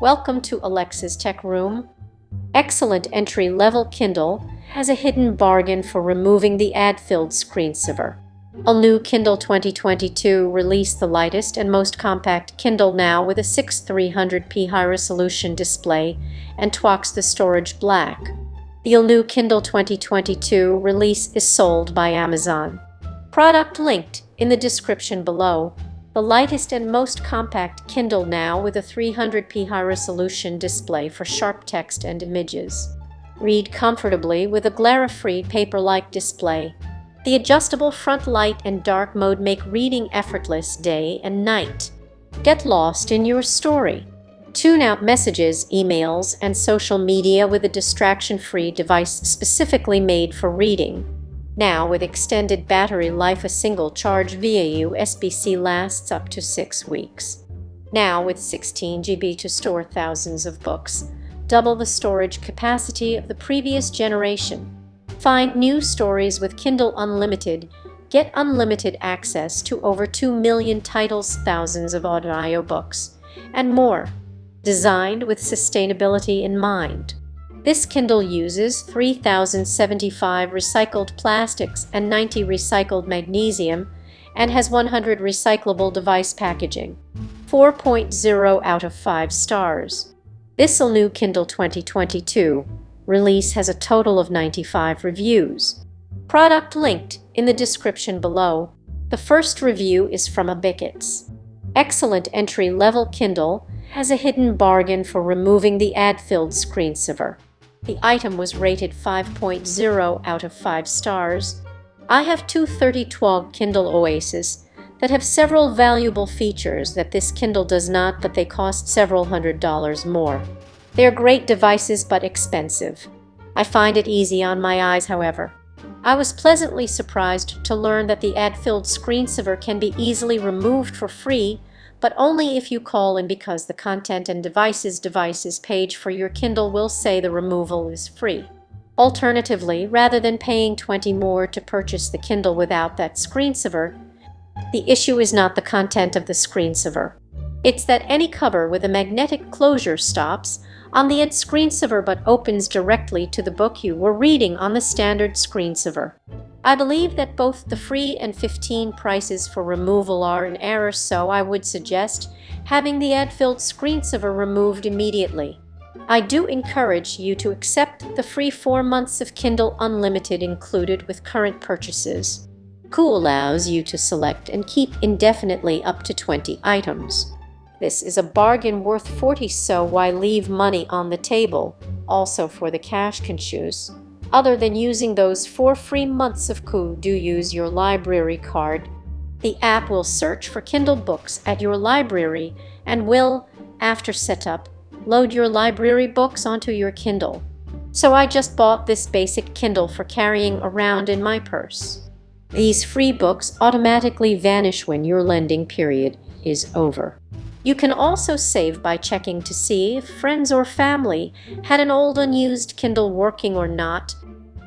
Welcome to Alexa's Tech Room. Excellent entry-level Kindle has a hidden bargain for removing the ad-filled screensaver. A new Kindle 2022 released the lightest and most compact Kindle now with a 6,300p high-resolution display and twax the storage black. The all-new Kindle 2022 release is sold by Amazon. Product linked in the description below. The lightest and most compact Kindle now with a 300p high-resolution display for sharp text and images. Read comfortably with a glare-free paper-like display. The adjustable front light and dark mode make reading effortless day and night. Get lost in your story. Tune out messages, emails, and social media with a distraction-free device specifically made for reading. Now, with extended battery life, a single charge via USB-C lasts up to 6 weeks. Now, with 16 GB to store thousands of books, double the storage capacity of the previous generation. Find new stories with Kindle Unlimited. Get unlimited access to over 2 million titles, thousands of audiobooks, and more. Designed with sustainability in mind. This Kindle uses 3,075 recycled plastics and 90 recycled magnesium and has 100 recyclable device packaging. 4.0 out of 5 stars. This all-new Kindle 2022 release has a total of 95 reviews. Product linked in the description below. The first review is from Abikits. Excellent entry-level Kindle has a hidden bargain for removing the ad-filled screensaver. The item was rated 5.0 out of 5 stars. I have two 3012 Kindle Oasis that have several valuable features that this Kindle does not, but they cost several $100s more. They are great devices but expensive. I find it easy on my eyes, however. I was pleasantly surprised to learn that the ad-filled screensaver can be easily removed for free, but only if you call in, because the content and devices page for your Kindle will say the removal is free. Alternatively, rather than paying $20 more to purchase the Kindle without that screensaver, the issue is not the content of the screensaver. It's that any cover with a magnetic closure stops on the ad screensaver but opens directly to the book you were reading on the standard screensaver. I believe that both the free and 15 prices for removal are in error, so I would suggest having the ad-filled screensaver removed immediately. I do encourage you to accept the free 4 months of Kindle Unlimited included with current purchases. Cool allows you to select and keep indefinitely up to 20 items. This is a bargain worth 40, so why leave money on the table? Also, for the cash conscious, other than using those 4 free months of Qoo, do use your library card. The app will search for Kindle books at your library and will, after setup, load your library books onto your Kindle. So I just bought this basic Kindle for carrying around in my purse. These free books automatically vanish when your lending period is over. You can also save by checking to see if friends or family had an old unused Kindle working or not.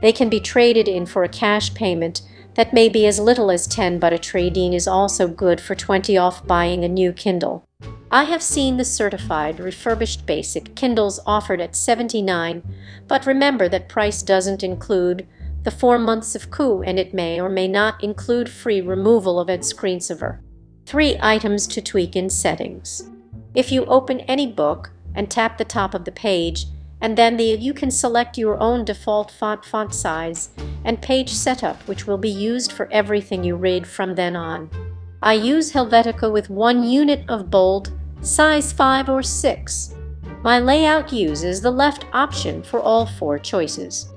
They can be traded in for a cash payment that may be as little as 10, but a trade-in is also good for 20 off buying a new Kindle. I have seen the certified refurbished basic Kindles offered at $79, but remember that price doesn't include the 4 months of Qoo, and it may or may not include free removal of ad screensaver. 3 items to tweak in settings. If you open any book and tap the top of the page, and then you can select your own default font size and page setup, which will be used for everything you read from then on. I use Helvetica with 1 unit of bold, size 5 or 6. My layout uses the left option for all 4 choices.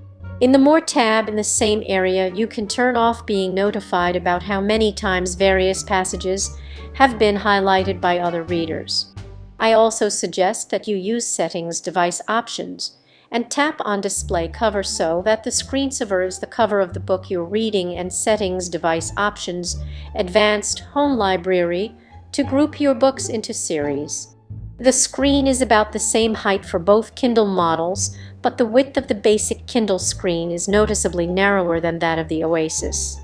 In the More tab in the same area, you can turn off being notified about how many times various passages have been highlighted by other readers. I also suggest that you use Settings Device Options and tap on Display Cover so that the screensaver is the cover of the book you're reading, and Settings Device Options Advanced Home Library to group your books into series. The screen is about the same height for both Kindle models, but the width of the basic Kindle screen is noticeably narrower than that of the Oasis.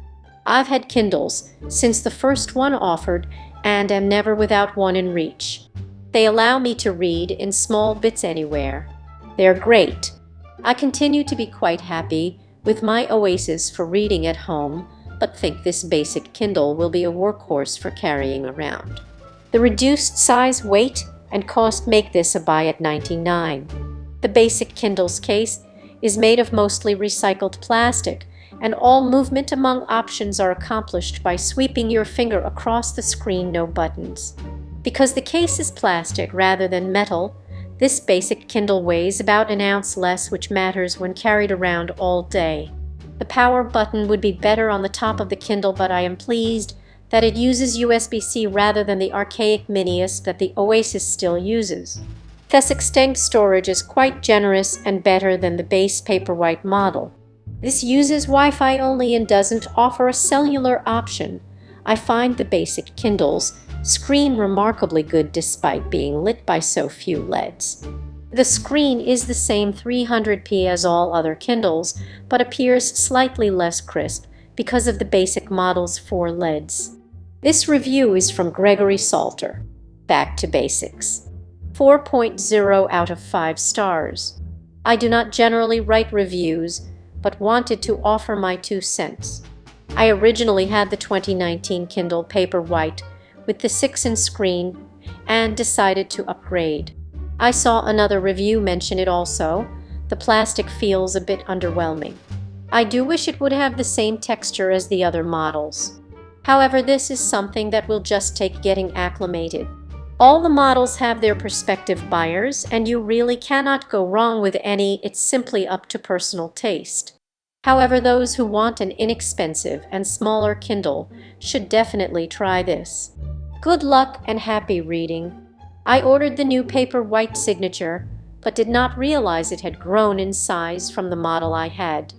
I've had Kindles since the first one offered and am never without one in reach. They allow me to read in small bits anywhere. They're great. I continue to be quite happy with my Oasis for reading at home, but think this basic Kindle will be a workhorse for carrying around. The reduced size, weight, and cost make this a buy at $99. The basic Kindle's case is made of mostly recycled plastic, and all movement among options are accomplished by sweeping your finger across the screen, no buttons. Because the case is plastic rather than metal, this basic Kindle weighs about an ounce less, which matters when carried around all day. The power button would be better on the top of the Kindle, but I am pleased that it uses USB-C rather than the archaic Minius that the Oasis still uses. This extended storage is quite generous and better than the base Paperwhite model. This uses Wi-Fi only and doesn't offer a cellular option. I find the basic Kindle's screen remarkably good despite being lit by so few LEDs. The screen is the same 300p as all other Kindles, but appears slightly less crisp because of the basic model's 4 LEDs. This review is from Gregory Salter. Back to basics. 4.0 out of 5 stars. I do not generally write reviews, but wanted to offer my 2 cents. I originally had the 2019 Kindle Paperwhite with the 6-inch screen and decided to upgrade. I saw another review mention it also. The plastic feels a bit underwhelming. I do wish it would have the same texture as the other models. However, this is something that will just take getting acclimated. All the models have their prospective buyers, and you really cannot go wrong with any. It's simply up to personal taste. However, those who want an inexpensive and smaller Kindle should definitely try this. Good luck and happy reading. I ordered the new Paperwhite signature, but did not realize it had grown in size from the model I had.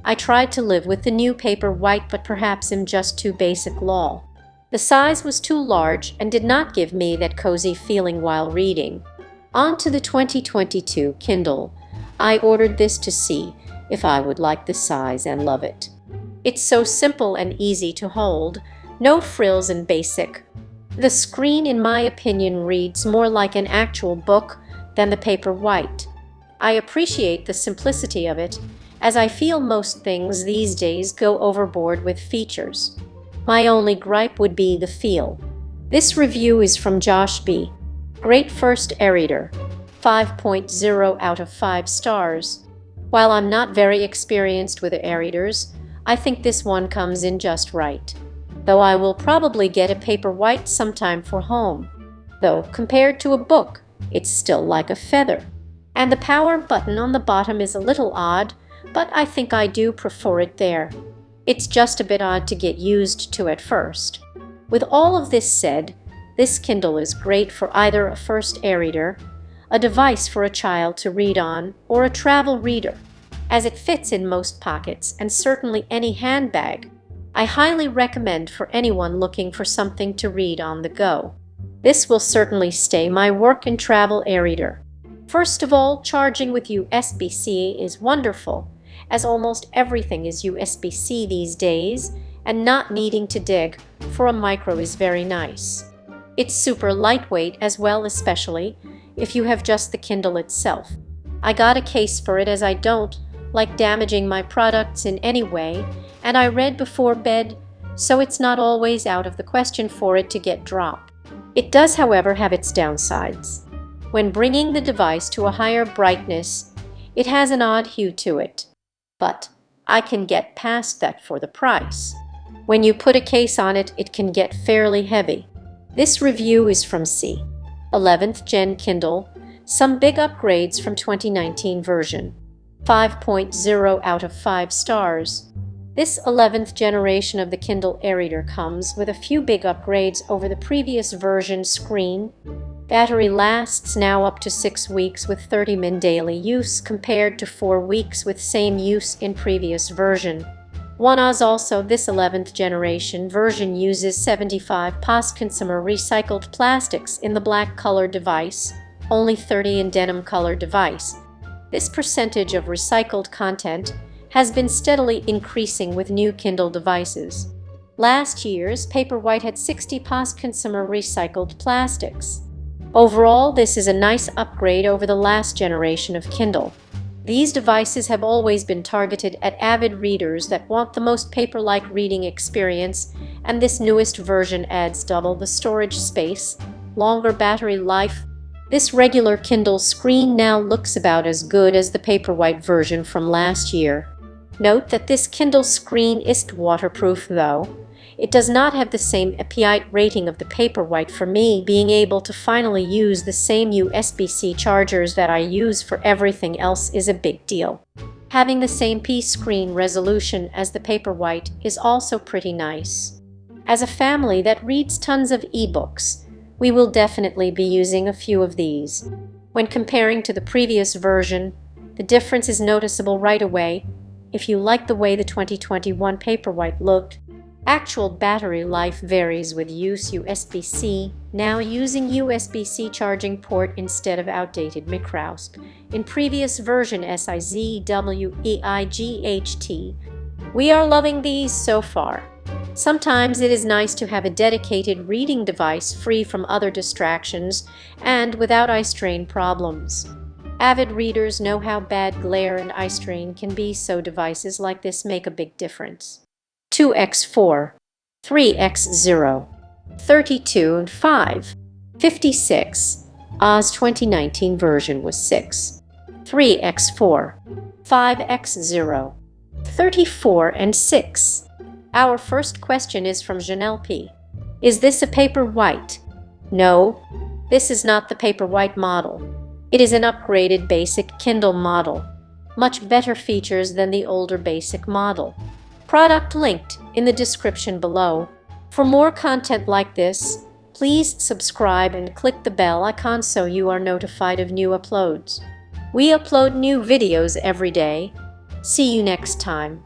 I tried to live with the new Paperwhite, but perhaps am just too basic lol. The size was too large and did not give me that cozy feeling while reading. On to the 2022 Kindle. I ordered this to see if I would like the size and love it. It's so simple and easy to hold, no frills and basic. The screen, in my opinion, reads more like an actual book than the Paperwhite. I appreciate the simplicity of it, as I feel most things these days go overboard with features. My only gripe would be the feel. This review is from Josh B. Great first e-reader. 5.0 out of 5 stars. While I'm not very experienced with e-readers, I think this one comes in just right. Though I will probably get a Paperwhite sometime for home. Though, compared to a book, it's still like a feather. And the power button on the bottom is a little odd, but I think I do prefer it there. It's just a bit odd to get used to at first. With all of this said, this Kindle is great for either a first e-reader, a device for a child to read on, or a travel reader, as it fits in most pockets and certainly any handbag. I highly recommend for anyone looking for something to read on the go. This will certainly stay my work and travel e-reader. First of all, charging with USB-C is wonderful, as almost everything is USB-C these days, and not needing to dig for a micro is very nice. It's super lightweight as well, especially if you have just the Kindle itself. I got a case for it as I don't like damaging my products in any way, and I read before bed, so it's not always out of the question for it to get dropped. It does, however, have its downsides. When bringing the device to a higher brightness, it has an odd hue to it. But I can get past that for the price. When you put a case on it, it can get fairly heavy. This review is from C. 11th Gen Kindle, some big upgrades from 2019 version. 5.0 out of 5 stars. This 11th generation of the Kindle e-reader comes with a few big upgrades over the previous version. Screen. Battery lasts now up to 6 weeks with 30 min daily use compared to 4 weeks with same use in previous version. One as also this 11th generation version uses 75 post-consumer recycled plastics in the black color device, only 30 in denim color device. This percentage of recycled content has been steadily increasing with new Kindle devices. Last year's Paperwhite had 60 post-consumer recycled plastics. Overall, this is a nice upgrade over the last generation of Kindle. These devices have always been targeted at avid readers that want the most paper-like reading experience, and this newest version adds double the storage space, longer battery life. This regular Kindle screen now looks about as good as the Paperwhite version from last year. Note that this Kindle screen isn't waterproof though. It does not have the same EPI rating of the Paperwhite. For me, being able to finally use the same USB-C chargers that I use for everything else is a big deal. Having the same P-screen resolution as the Paperwhite is also pretty nice. As a family that reads tons of ebooks, we will definitely be using a few of these. When comparing to the previous version, the difference is noticeable right away. If you like the way the 2021 Paperwhite looked, actual battery life varies with USB-C, now using USB-C charging port instead of outdated microUSB. In previous version SIZWEIGHT. We are loving these so far. Sometimes it is nice to have a dedicated reading device free from other distractions and without eye strain problems. Avid readers know how bad glare and eye strain can be, so devices like this make a big difference. 2x4, 3x0, 32 and 5, 56. Oz 2019 version was 6, 3x4, 5x0, 34 and 6. Our first question is from Janelle P. Is this a Paperwhite? No, this is not the Paperwhite model. It is an upgraded basic Kindle model. Much better features than the older basic model. Product linked in the description below. For more content like this, please subscribe and click the bell icon so you are notified of new uploads. We upload new videos every day. See you next time.